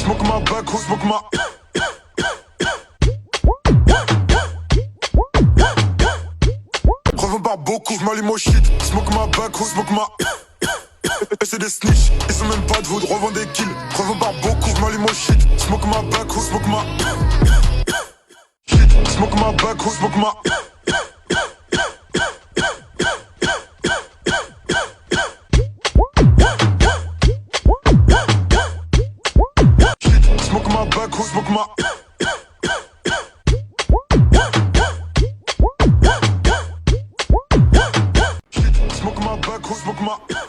Smoke my back, who smoke my... Revends pas beaucoup, j'm'allume au shit. Smoke my back, who smoke my... C'est des snitch, ils ont même pas de voûte, revends des kills. Revends pas beaucoup, j'm'allume au shit. Smoke my back, who smoke my... Shit, smoke my back, who smoke my... Smoke my back, who smoke my... Smoke my back, who smoke my...